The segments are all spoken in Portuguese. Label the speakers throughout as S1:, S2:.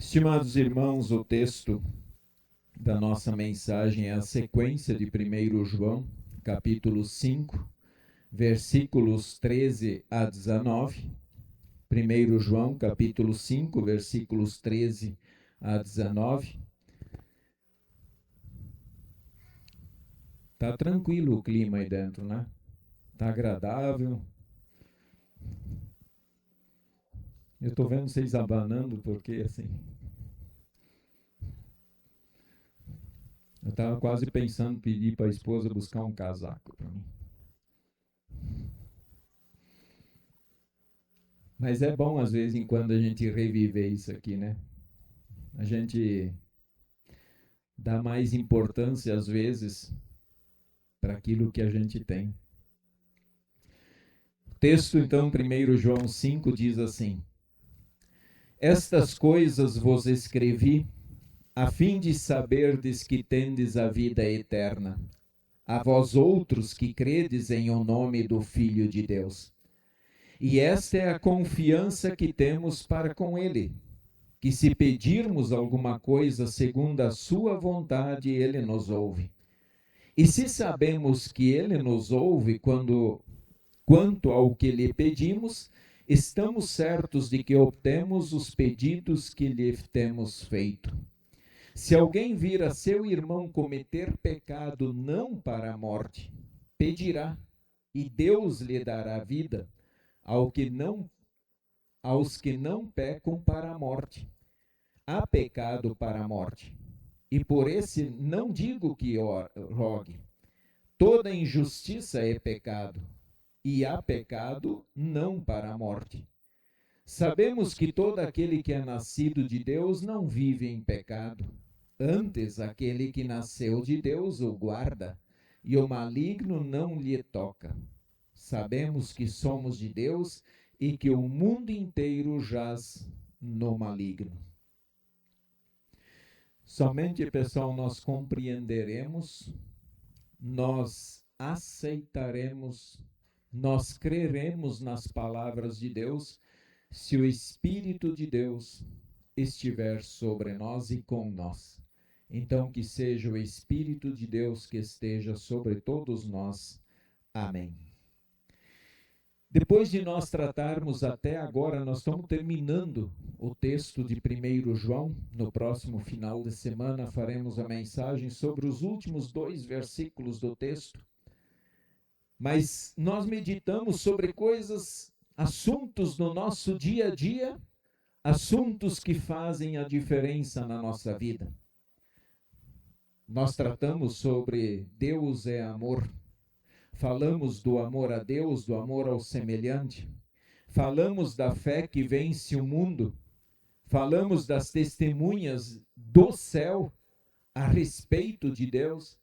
S1: Estimados irmãos, o texto da nossa mensagem é a sequência de 1 João, capítulo 5, versículos 13 a 19. 1 João, capítulo 5, versículos 13 a 19. Tá tranquilo o clima aí dentro, né? Tá agradável. Eu tô vendo vocês abanando porque assim, eu tava quase pensando em pedir para a esposa buscar um casaco para mim. Mas é bom, às vezes, em quando a gente reviver isso aqui, né? A gente dá mais importância, às vezes, para aquilo que a gente tem. O texto, então, 1 João 5 diz assim: Estas coisas vos escrevi, a fim de saberdes que tendes a vida eterna, a vós outros que credes em o nome do Filho de Deus. E esta é a confiança que temos para com ele, que se pedirmos alguma coisa segundo a sua vontade, ele nos ouve. E se sabemos que ele nos ouve quanto ao que lhe pedimos, estamos certos de que obtemos os pedidos que lhe temos feito. Se alguém vir a seu irmão cometer pecado não para a morte, pedirá, e Deus lhe dará vida aos que não pecam para a morte. Há pecado para a morte, e por esse não digo que rogue. Toda injustiça é pecado, e há pecado não para a morte. Sabemos que todo aquele que é nascido de Deus não vive em pecado. Antes, aquele que nasceu de Deus o guarda, e o maligno não lhe toca. Sabemos que somos de Deus e que o mundo inteiro jaz no maligno. Somente, pessoal, nós compreenderemos, nós aceitaremos, nós creremos nas palavras de Deus, se o Espírito de Deus estiver sobre nós e com nós. Então, que seja o Espírito de Deus que esteja sobre todos nós. Amém. Depois de nós tratarmos até agora, nós estamos terminando o texto de 1 João. No próximo final de semana faremos a mensagem sobre os últimos 2 versículos do texto. Mas nós meditamos sobre coisas, assuntos do nosso dia a dia, assuntos que fazem a diferença na nossa vida. Nós tratamos sobre Deus é amor. Falamos do amor a Deus, do amor ao semelhante. Falamos da fé que vence o mundo. Falamos das testemunhas do céu a respeito de Deus.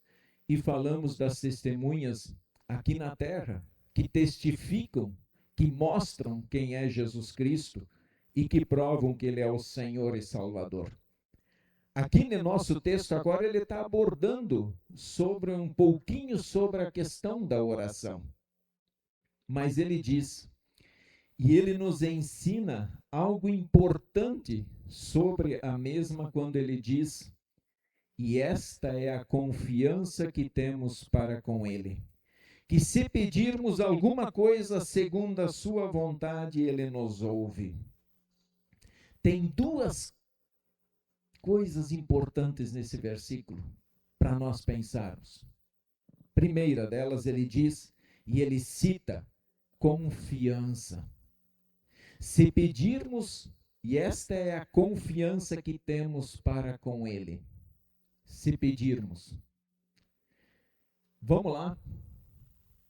S1: E falamos das testemunhas aqui na terra, que testificam, que mostram quem é Jesus Cristo e que provam que Ele é o Senhor e Salvador. Aqui no nosso texto agora ele está abordando um pouquinho sobre a questão da oração. Mas ele diz, e ele nos ensina algo importante sobre a mesma quando ele diz, e esta é a confiança que temos para com ele, que se pedirmos alguma coisa segundo a sua vontade, ele nos ouve. Tem 2 coisas importantes nesse versículo para nós pensarmos. Primeira delas, ele diz, e ele cita, confiança. Se pedirmos, e esta é a confiança que temos para com ele. Se pedirmos. Vamos lá.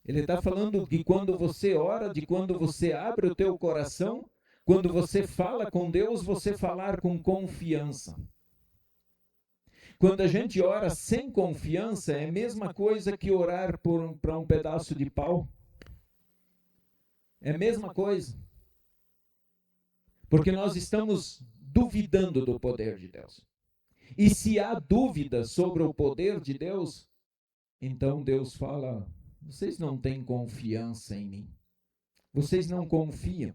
S1: Ele está falando de quando você ora, de quando você abre o teu coração, quando você fala com Deus, você falar com confiança. Quando a gente ora sem confiança, é a mesma coisa que orar para um pedaço de pau. É a mesma coisa. Porque nós estamos duvidando do poder de Deus. E se há dúvida sobre o poder de Deus, então Deus fala, vocês não têm confiança em mim. Vocês não confiam.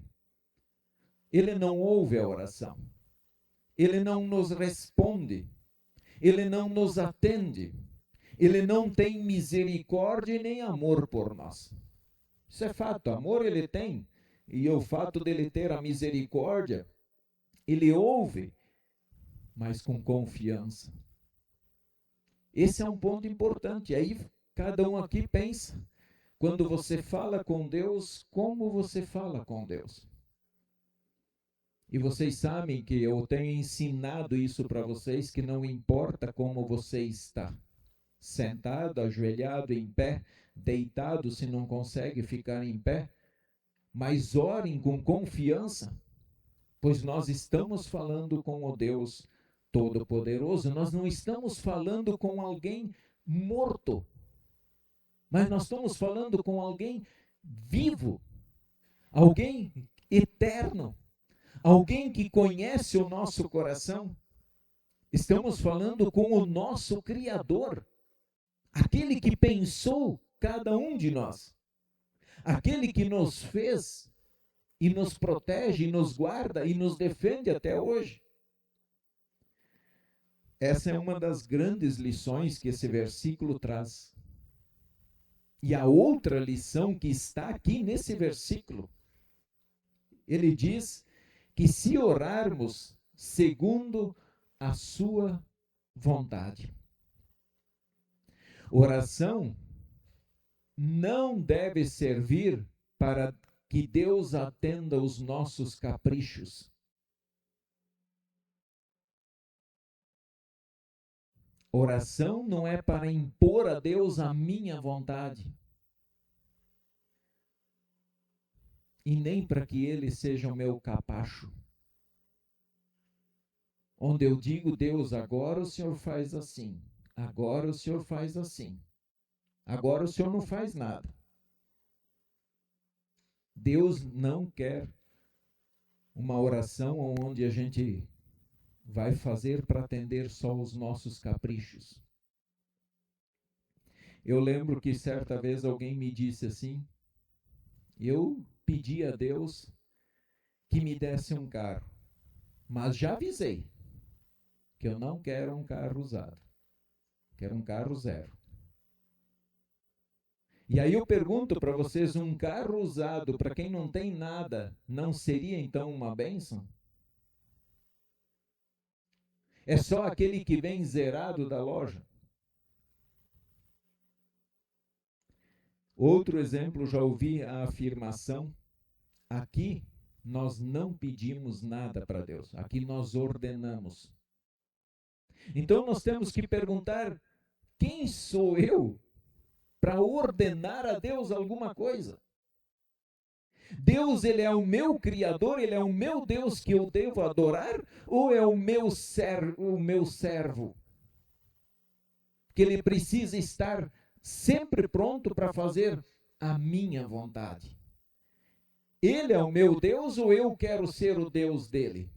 S1: Ele não ouve a oração. Ele não nos responde, ele não nos atende, ele não tem misericórdia e nem amor por nós. Isso é fato, amor ele tem, e o fato dele ter a misericórdia, ele ouve, mas com confiança. Esse é um ponto importante. Aí cada um aqui pensa, quando você fala com Deus, como você fala com Deus? E vocês sabem que eu tenho ensinado isso para vocês, que não importa como você está, sentado, ajoelhado, em pé, deitado, se não consegue ficar em pé, mas orem com confiança, pois nós estamos falando com o Deus Todo-Poderoso, nós não estamos falando com alguém morto, mas nós estamos falando com alguém vivo, alguém eterno, alguém que conhece o nosso coração. Estamos falando com o nosso Criador, aquele que pensou cada um de nós, aquele que nos fez e nos protege, e nos guarda e nos defende até hoje. Essa é uma das grandes lições que esse versículo traz. E a outra lição que está aqui nesse versículo, ele diz que se orarmos segundo a sua vontade. Oração não deve servir para que Deus atenda os nossos caprichos. Oração não é para impor a Deus a minha vontade. E nem para que Ele seja o meu capacho. Onde eu digo, Deus, agora o Senhor faz assim. Agora o Senhor faz assim. Agora o Senhor não faz nada. Deus não quer uma oração onde a gente vai fazer para atender só os nossos caprichos. Eu lembro que certa vez alguém me disse assim, eu pedi a Deus que me desse um carro, mas já avisei que eu não quero um carro usado, quero um carro zero. E aí eu pergunto para vocês, um carro usado para quem não tem nada, não seria então uma bênção? É só aquele que vem zerado da loja? Outro exemplo, já ouvi a afirmação, aqui nós não pedimos nada para Deus, aqui nós ordenamos. Então nós temos que perguntar, quem sou eu para ordenar a Deus alguma coisa? Deus, ele é o meu Criador, ele é o meu Deus que eu devo adorar, ou é o meu servo? Que ele precisa estar sempre pronto para fazer a minha vontade. Ele é o meu Deus ou eu quero ser o Deus dele?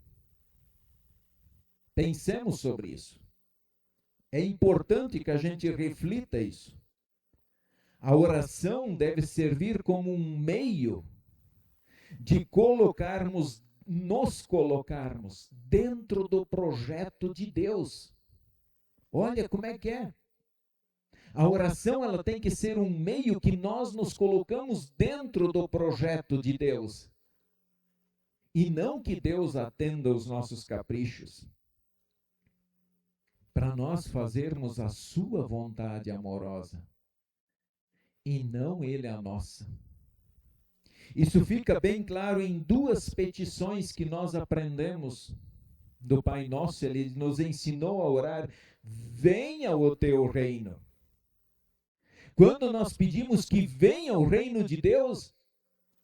S1: Pensemos sobre isso. É importante que a gente reflita isso. A oração deve servir como um meio de nos colocarmos dentro do projeto de Deus. Olha como é que é. A oração ela tem que ser um meio que nós nos colocamos dentro do projeto de Deus. E não que Deus atenda os nossos caprichos. Para nós fazermos a sua vontade amorosa. E não ele a nossa. Isso fica bem claro em duas petições que nós aprendemos do Pai Nosso. Ele nos ensinou a orar, venha o teu reino. Quando nós pedimos que venha o reino de Deus,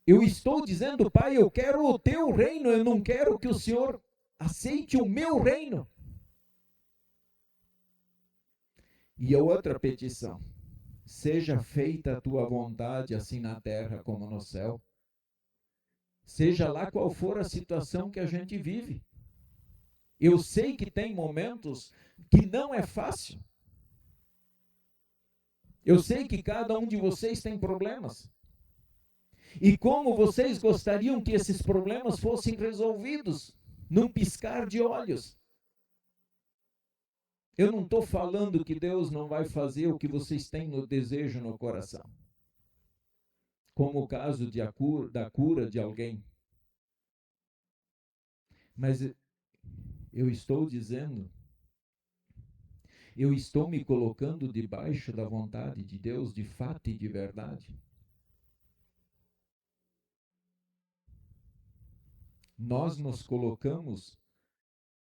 S1: eu estou dizendo, Pai, eu quero o teu reino, eu não quero que o Senhor aceite o meu reino. E a outra petição, seja feita a tua vontade, assim na terra como no céu. Seja lá qual for a situação que a gente vive. Eu sei que tem momentos que não é fácil. Eu sei que cada um de vocês tem problemas. E como vocês gostariam que esses problemas fossem resolvidos num piscar de olhos. Eu não estou falando que Deus não vai fazer o que vocês têm no desejo no coração. Como o caso da cura de alguém. Mas eu estou dizendo, eu estou me colocando debaixo da vontade de Deus, de fato e de verdade. Nós nos colocamos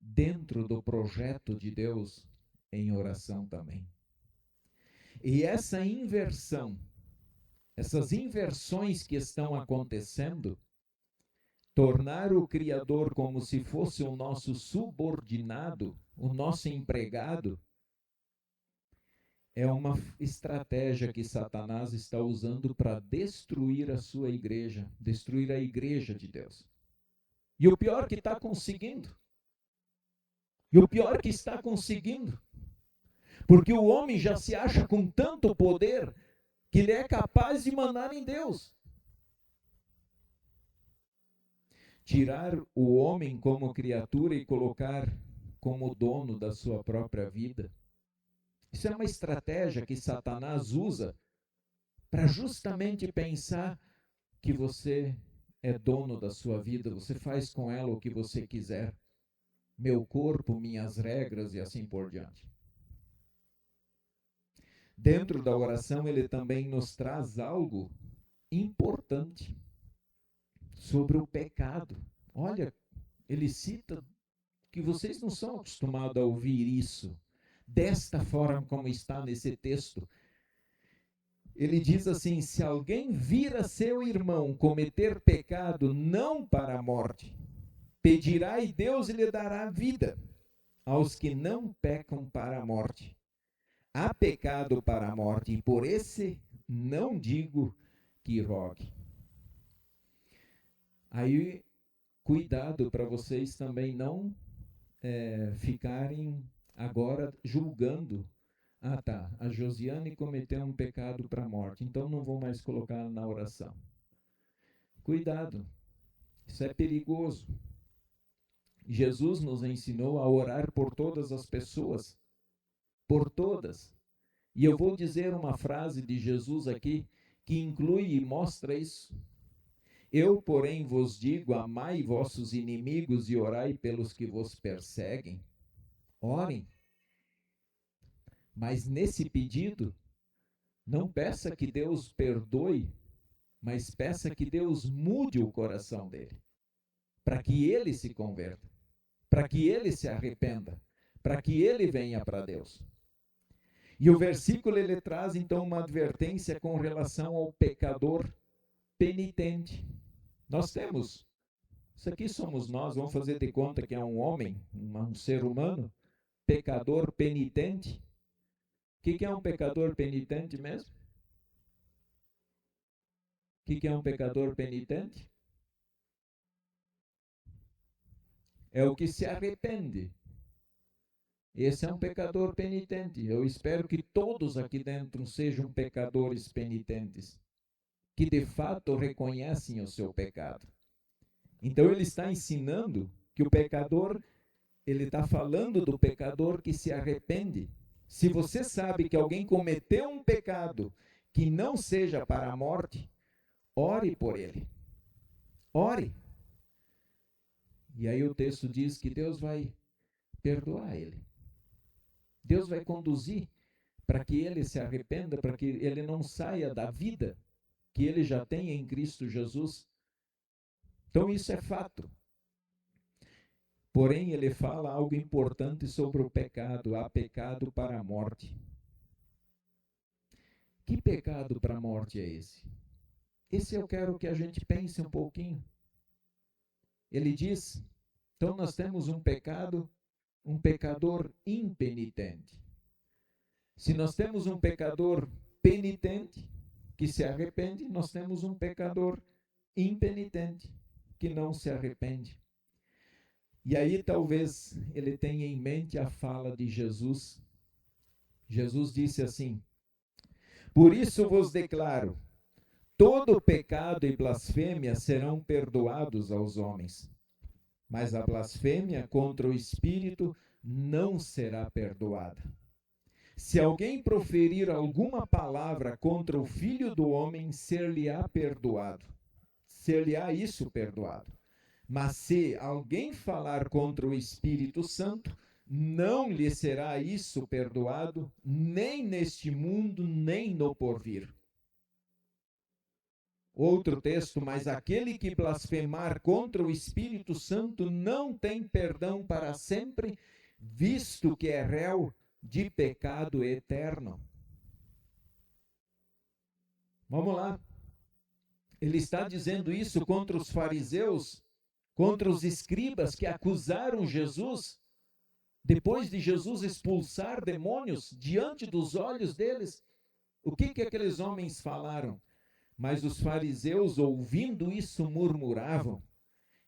S1: dentro do projeto de Deus em oração também. E essa inversão, essas inversões que estão acontecendo, tornar o Criador como se fosse o nosso subordinado, o nosso empregado, é uma estratégia que Satanás está usando para destruir a sua igreja, destruir a igreja de Deus. E o pior que está conseguindo. E o pior que está conseguindo. Porque o homem já se acha com tanto poder que ele é capaz de mandar em Deus. Tirar o homem como criatura e colocar como dono da sua própria vida. Isso é uma estratégia que Satanás usa para justamente pensar que você é dono da sua vida, você faz com ela o que você quiser. Meu corpo, minhas regras e assim por diante. Dentro da oração, ele também nos traz algo importante sobre o pecado. Olha, ele cita que vocês não são acostumados a ouvir isso, desta forma como está nesse texto. Ele diz assim: se alguém vir a seu irmão cometer pecado não para a morte, pedirá e Deus lhe dará vida aos que não pecam para a morte. Há pecado para a morte, e por esse não digo que rogue. Aí, cuidado para vocês também não ficarem agora julgando. Ah, tá, a Josiane cometeu um pecado para a morte, então não vou mais colocar na oração. Cuidado, isso é perigoso. Jesus nos ensinou a orar por todas as pessoas, por todas. E eu vou dizer uma frase de Jesus aqui que inclui e mostra isso. Eu, porém, vos digo, amai vossos inimigos e orai pelos que vos perseguem. Orem. Mas nesse pedido, não peça que Deus perdoe, mas peça que Deus mude o coração dele, para que ele se converta, para que ele se arrependa, para que ele venha para Deus. E o versículo ele traz então uma advertência com relação ao pecador penitente. Nós temos, isso aqui somos nós, vamos fazer de conta que é um homem, um ser humano, pecador penitente. O que é um pecador penitente mesmo? O que é um pecador penitente? É o que se arrepende. Esse é um pecador penitente. Eu espero que todos aqui dentro sejam pecadores penitentes, que de fato reconhecem o seu pecado. Então ele está ensinando que o pecador, ele está falando do pecador que se arrepende. Se você sabe que alguém cometeu um pecado que não seja para a morte, ore por ele. Ore. E aí o texto diz que Deus vai perdoar ele. Deus vai conduzir para que ele se arrependa, para que ele não saia da vida que ele já tem em Cristo Jesus. Então isso é fato. Porém, ele fala algo importante sobre o pecado. Há pecado para a morte. Que pecado para a morte é esse? Esse eu quero que a gente pense um pouquinho. Ele diz, então nós temos um pecado, um pecador impenitente. Se nós temos um pecador penitente, que se arrepende, nós temos um pecador impenitente, que não se arrepende. E aí talvez ele tenha em mente a fala de Jesus. Jesus disse assim: por isso vos declaro, todo pecado e blasfêmia serão perdoados aos homens. mas a blasfêmia contra o Espírito não será perdoada. Se alguém proferir alguma palavra contra o Filho do Homem, ser-lhe-á perdoado. Ser-lhe-á isso perdoado. Mas se alguém falar contra o Espírito Santo, não lhe será isso perdoado, nem neste mundo, nem no porvir. Outro texto, mas aquele que blasfemar contra o Espírito Santo não tem perdão para sempre, visto que é réu de pecado eterno. Vamos lá. Ele está dizendo isso contra os fariseus, contra os escribas que acusaram Jesus, depois de Jesus expulsar demônios diante dos olhos deles. O que aqueles homens falaram? Mas os fariseus, ouvindo isso, murmuravam: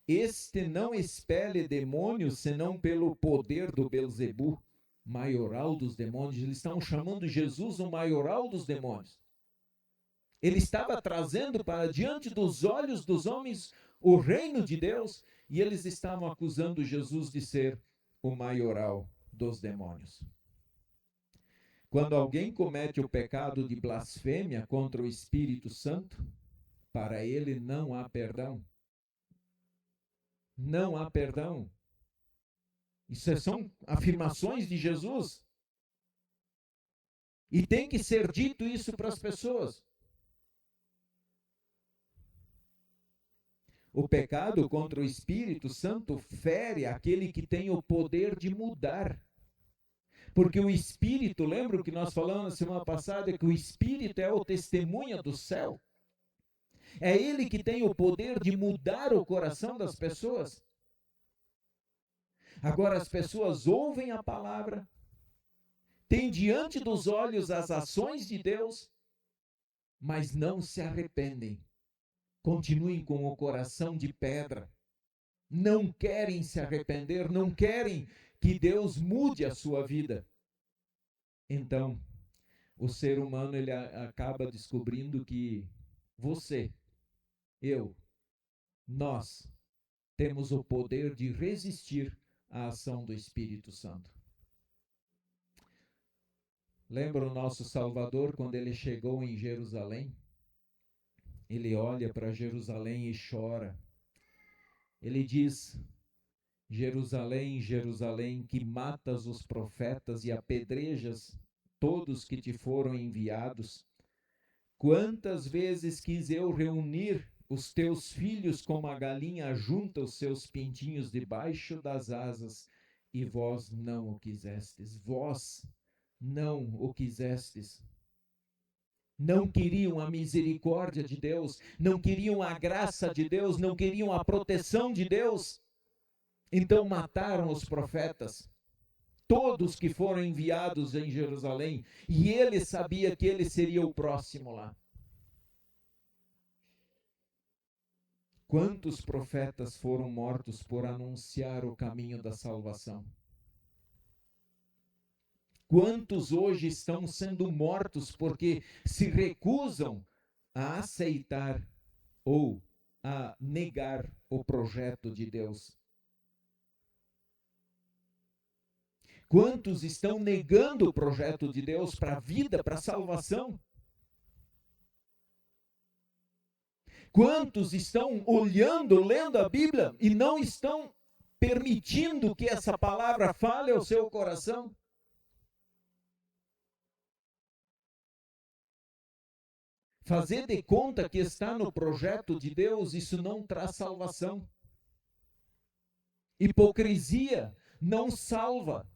S1: este não expele demônios, senão pelo poder do Belzebu, maioral dos demônios. Eles estão chamando Jesus o maioral dos demônios. Ele estava trazendo para diante dos olhos dos homens o reino de Deus, e eles estavam acusando Jesus de ser o maioral dos demônios. Quando alguém comete o pecado de blasfêmia contra o Espírito Santo, para ele não há perdão. Não há perdão. Isso são afirmações de Jesus. E tem que ser dito isso para as pessoas. O pecado contra o Espírito Santo fere aquele que tem o poder de mudar. Porque o Espírito, lembra o que nós falamos na semana passada, que o Espírito é o testemunha do céu. É ele que tem o poder de mudar o coração das pessoas. Agora as pessoas ouvem a palavra, têm diante dos olhos as ações de Deus, mas não se arrependem. Continuem com o coração de pedra. Não querem se arrepender, não querem que Deus mude a sua vida. Então, o ser humano ele acaba descobrindo que você, eu, nós temos o poder de resistir à ação do Espírito Santo. Lembra o nosso Salvador quando ele chegou em Jerusalém? Ele olha para Jerusalém e chora. Ele diz: Jerusalém, Jerusalém, que matas os profetas e apedrejas todos que te foram enviados. Quantas vezes quis eu reunir os teus filhos como a galinha junta os seus pintinhos debaixo das asas, e vós não o quisestes. Vós não o quisestes. Não queriam a misericórdia de Deus, não queriam a graça de Deus, não queriam a proteção de Deus. Então mataram os profetas, todos que foram enviados em Jerusalém, e ele sabia que ele seria o próximo lá. Quantos profetas foram mortos por anunciar o caminho da salvação? Quantos hoje estão sendo mortos porque se recusam a aceitar ou a negar o projeto de Deus? Quantos estão negando o projeto de Deus para a vida, para a salvação? Quantos estão olhando, lendo a Bíblia e não estão permitindo que essa palavra fale ao seu coração? Fazer de conta que está no projeto de Deus, isso não traz salvação. Hipocrisia não salva.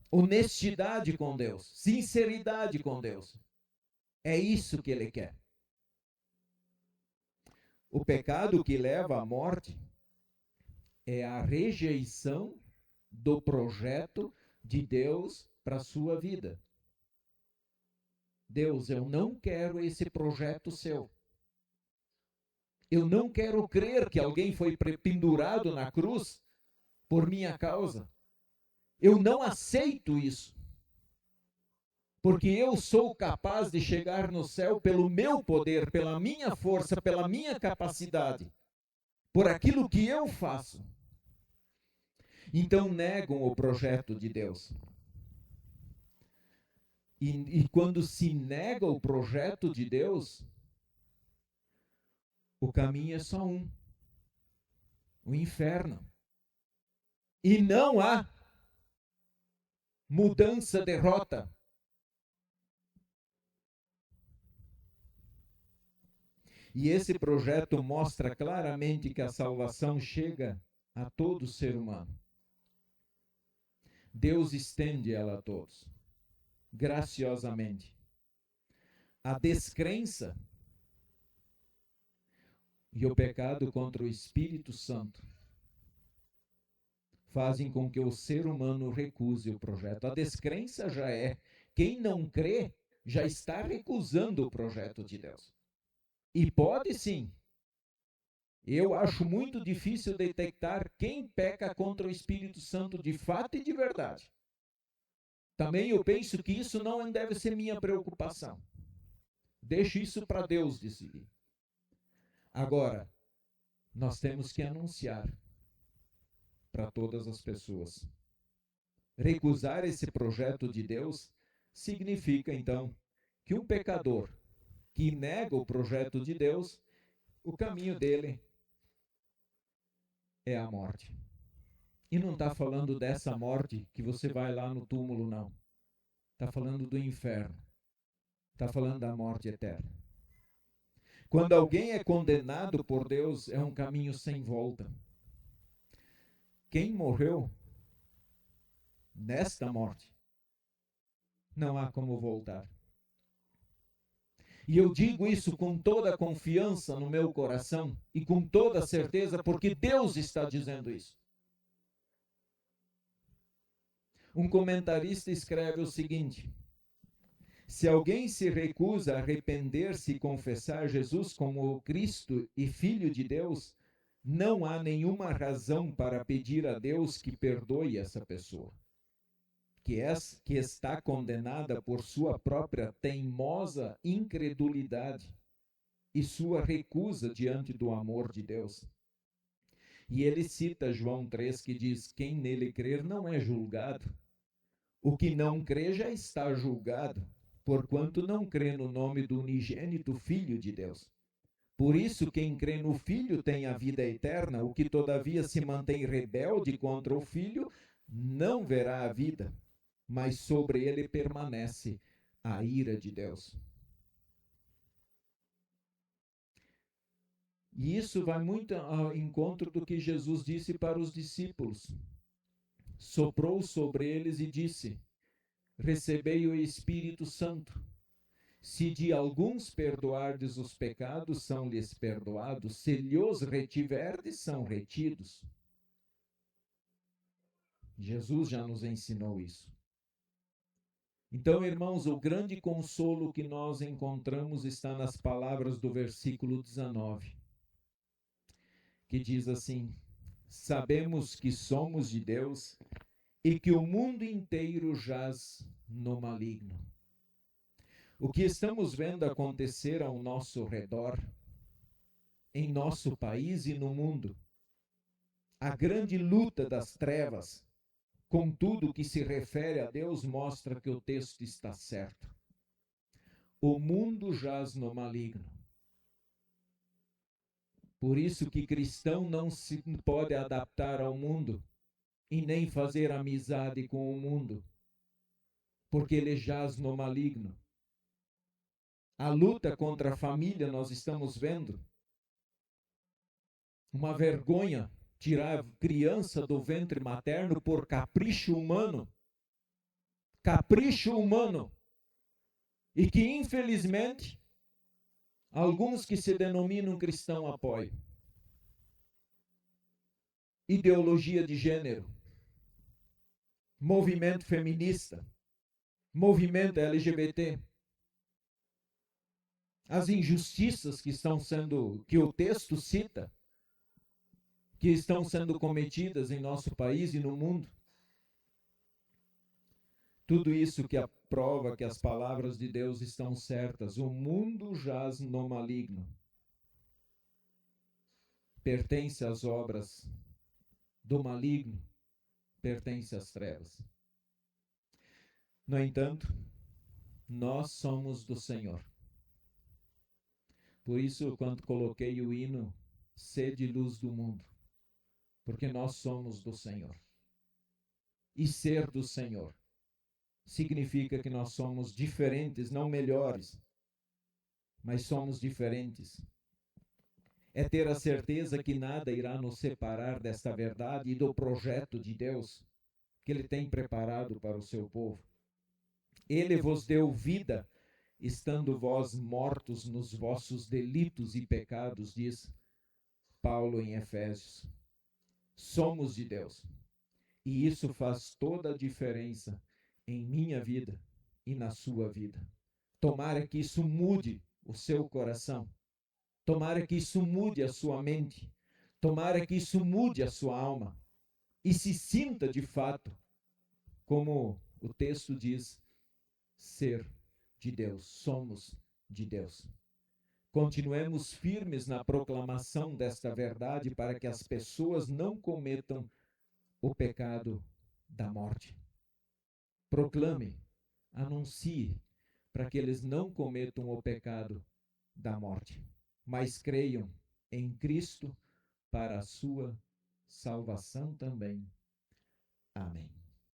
S1: Honestidade com Deus, sinceridade com Deus. É isso que ele quer. O pecado que leva à morte é a rejeição do projeto de Deus para a sua vida. Deus, eu não quero esse projeto seu. Eu não quero crer que alguém foi pendurado na cruz por minha causa. Eu não aceito isso. Porque eu sou capaz de chegar no céu pelo meu poder, pela minha força, pela minha capacidade. por aquilo que eu faço. Então negam o projeto de Deus. E quando se nega o projeto de Deus, o caminho é só um: o inferno. E não há mudança, derrota. E esse projeto mostra claramente que a salvação chega a todo ser humano. Deus estende ela a todos, graciosamente. A descrença e o pecado contra o Espírito Santo fazem com que o ser humano recuse o projeto. A descrença já é: quem não crê já está recusando o projeto de Deus. E pode sim. Eu acho muito difícil detectar quem peca contra o Espírito Santo de fato e de verdade. Também eu penso que isso não deve ser minha preocupação. Deixo isso para Deus decidir. Agora, nós temos que anunciar para todas as pessoas. Recusar esse projeto de Deus significa, então, que um pecador que nega o projeto de Deus, o caminho dele é a morte. E não está falando dessa morte que você vai lá no túmulo, não. Está falando do inferno. Está falando da morte eterna. Quando alguém é condenado por Deus, é um caminho sem volta. Quem morreu nesta morte, não há como voltar. E eu digo isso com toda a confiança no meu coração e com toda a certeza, porque Deus está dizendo isso. Um comentarista escreve o seguinte: se alguém se recusa a arrepender-se e confessar Jesus como o Cristo e Filho de Deus, não há nenhuma razão para pedir a Deus que perdoe essa pessoa, que está condenada por sua própria teimosa incredulidade e sua recusa diante do amor de Deus. E ele cita João 3, que diz: quem nele crer não é julgado. O que não crê já está julgado, porquanto não crê no nome do unigênito Filho de Deus. Por isso, quem crê no Filho tem a vida eterna, o que todavia se mantém rebelde contra o Filho não verá a vida, mas sobre ele permanece a ira de Deus. E isso vai muito ao encontro do que Jesus disse para os discípulos. Soprou sobre eles e disse: recebei o Espírito Santo. Se de alguns perdoardes os pecados, são-lhes perdoados. Se lhos retiverdes, são retidos. Jesus já nos ensinou isso. Então, irmãos, o grande consolo que nós encontramos está nas palavras do versículo 19, que diz assim: sabemos que somos de Deus e que o mundo inteiro jaz no maligno. O que estamos vendo acontecer ao nosso redor, em nosso país e no mundo, a grande luta das trevas, com tudo que se refere a Deus, mostra que o texto está certo. O mundo jaz no maligno. Por isso que cristão não se pode adaptar ao mundo e nem fazer amizade com o mundo, porque ele jaz no maligno. A luta contra a família nós estamos vendo. Uma vergonha tirar a criança do ventre materno por capricho humano. Capricho humano. E que, infelizmente, alguns que se denominam cristão apoiam. Ideologia de gênero. Movimento feminista. Movimento LGBT. As injustiças que estão sendo, que o texto cita, que estão sendo cometidas em nosso país e no mundo. Tudo isso que prova que as palavras de Deus estão certas. O mundo jaz no maligno. pertence às obras do maligno, pertence às trevas. No entanto, nós somos do Senhor. Por isso, quando coloquei o hino Sede Luz do Mundo, porque nós somos do Senhor. E ser do Senhor significa que nós somos diferentes, não melhores, mas somos diferentes. É ter a certeza que nada irá nos separar desta verdade e do projeto de Deus que Ele tem preparado para o seu povo. Ele vos deu vida, estando vós mortos nos vossos delitos e pecados, diz Paulo em Efésios. Somos de Deus. E isso faz toda a diferença em minha vida e na sua vida. Tomara que isso mude o seu coração. Tomara que isso mude a sua mente. Tomara que isso mude a sua alma. E se sinta de fato, como o texto diz, ser de Deus. Somos de Deus. Continuemos firmes na proclamação desta verdade para que as pessoas não cometam o pecado da morte. Proclame, anuncie, para que eles não cometam o pecado da morte, mas creiam em Cristo para a sua salvação também. Amém.